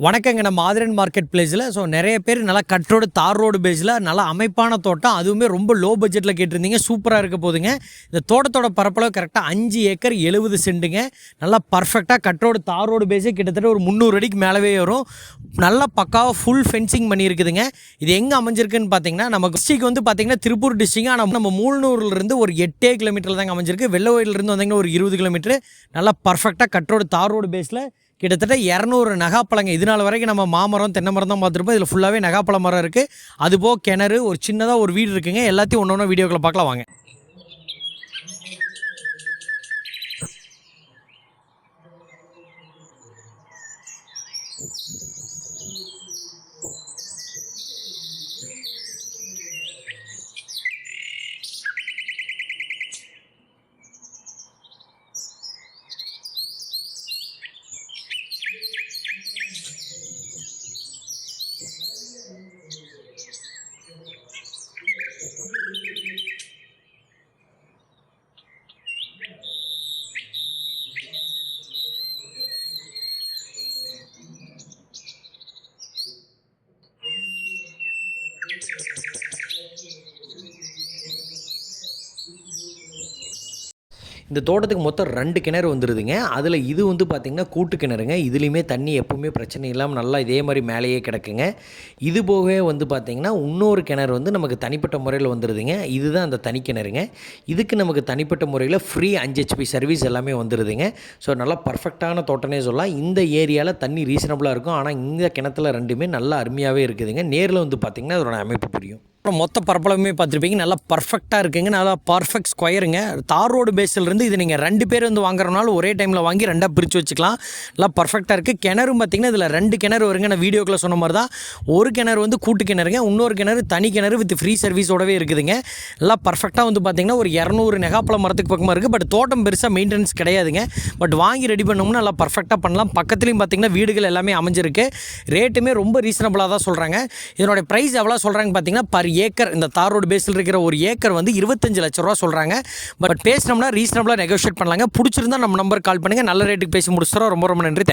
வணக்கங்க. நம்ம ஆதிரன் மார்க்கெட் பிளேஸில் நிறைய பேர் நல்லா கட் ரோடு தார் ரோடு பேஸில் நல்லா அமைப்பான தோட்டம், அதுவுமே ரொம்ப லோ பட்ஜெட்டில் கேட்டிருந்தீங்க. சூப்பராக இருக்க போதுங்க. இந்த தோட்டத்தோட பரப்பளவு கரெக்டாக 5 ஏக்கர் 70 சென்ட்டுங்க. நல்லா பர்ஃபெக்டாக கட் ரோடு தார் ரோடு பேஸே கிட்டத்தட்ட ஒரு 300 அடிக்கு மேலவே வரும். நல்லா பக்காவாக ஃபுல் ஃபென்சிங் பண்ணியிருக்குதுங்க. இது எங்கே அமைஞ்சிருக்குன்னு பார்த்தீங்கன்னா, நம்ம டிஸ்ட்ரிக் வந்து பார்த்தீங்கன்னா திருப்பூர் டிஸ்ட்ரிக். ஆனால் நம்ம மூலனூர்லேருந்து ஒரு 8 கிலோமீட்டர் தாங்க அமைஞ்சிருக்கு. வெள்ளவயிலிருந்து வந்தீங்கன்னா ஒரு 20 கிலோமீட்டர். நல்லா பர்ஃபெக்டாக கட் ரோடு தார் ரோடு பேஸில் கிட்டத்தட்ட 200 நகாப்பழங்க. இதனால் வரைக்கும் நம்ம மாமரம் தென்னை மரம் தான் பார்த்துருப்போம். இதில் ஃபுல்லாகவே நகாப்பழ மரம் இருக்குது. அதுபோக கிணறு, ஒரு சின்னதாக ஒரு வீடு இருக்குங்க. எல்லாத்தையும் ஒன்று ஒன்று வீடியோக்களை பார்க்கலாம் வாங்க. இந்த தோட்டத்துக்கு மொத்தம் 2 கிணறு வந்துடுதுங்க. அதில் இது வந்து பார்த்திங்கன்னா கூட்டு கிணறுங்க. இதுலேயுமே தண்ணி எப்பவுமே பிரச்சனை இல்லாமல் நல்லா இதே மாதிரி மேலேயே கிடக்குங்க. இது போகவே வந்து பார்த்திங்கன்னா இன்னொரு கிணறு வந்து நமக்கு தனிப்பட்ட முறையில் வந்துடுதுங்க. இதுதான் அந்த தனி கிணறுங்க. இதுக்கு நமக்கு தனிப்பட்ட முறையில் ஃப்ரீ 5 HP சர்வீஸ் எல்லாமே வந்துடுதுங்க. நல்லா பர்ஃபெக்டான தோட்டனே சொல்லலாம். இந்த ஏரியாவில் தண்ணி ரீசனபுளாக இருக்கும். ஆனால் இந்த கிணத்துல ரெண்டுமே நல்லா அருமையாகவே இருக்குதுங்க. நேரில் வந்து பார்த்திங்கன்னா அதோட அமைப்பு புரியும். மொத்த பரப்பளவுமே பார்த்துருப்பீங்க. நல்லா பர்ஃபெக்டாக இருக்குங்க. நல்லா பர்ஃபெக்ட் ஸ்கொயருங்க. தார் ரோடு பேஸிலிருந்து இது நீங்கள் 2 பேர் வந்து வாங்குறனால ஒரே டைமில் வாங்கி 2ஆக பிரித்து வச்சுக்கலாம். நல்லா பர்ஃபெக்டாக இருக்குது. கிணறும் பார்த்திங்கன்னா இதில் 2 கிணறு வருங்க. நான் வீடியோக்குள்ளே சொன்ன மாதிரி தான். ஒரு கிணறு வந்து கூட்டு கிணறுங்க, இன்னொரு கிணறு தனி கிணறு வித் ஃப்ரீ சர்வீஸோடவே இருக்குதுங்க. நல்லா பர்ஃபெக்டாக வந்து பார்த்திங்கன்னா ஒரு 200 நெகாப்பழ மரத்துக்கு பக்கமாக இருக்குது. பட் தோட்டம் பெருசாக மெயின்டெனன்ஸ் கிடையாதுங்க. பட் வாங்கி ரெடி பண்ணோம்னா நல்லா பர்ஃபெக்டாக பண்ணலாம். பக்கத்துலேயும் பார்த்திங்கன்னா வீடுகள் எல்லாமே அமைஞ்சிருக்கு. ரேட்டுமே ரொம்ப ரீசனபுளாக தான் சொல்கிறாங்க. இதனுடைய ப்ரைஸ் எவ்வளோ சொல்கிறாங்க பார்த்திங்கன்னா, பர் ஏக்கர் இந்த தார் ரோடு பேஸில் இருக்கிற ஒரு ஏக்கர் வந்து 25 லட்ச ரூபா சொல்கிறாங்க. பட் பேசினோம்னா ரீசனபுளாக நெகோஷியேட் பண்ணலாங்க. பிடிச்சிருந்தா நம்ம நம்பர் கால் பண்ணுங்கள். நல்ல ரேட்டுக்கு பேசி முடிச்சுறோம். ரொம்ப ரொம்ப நன்றி.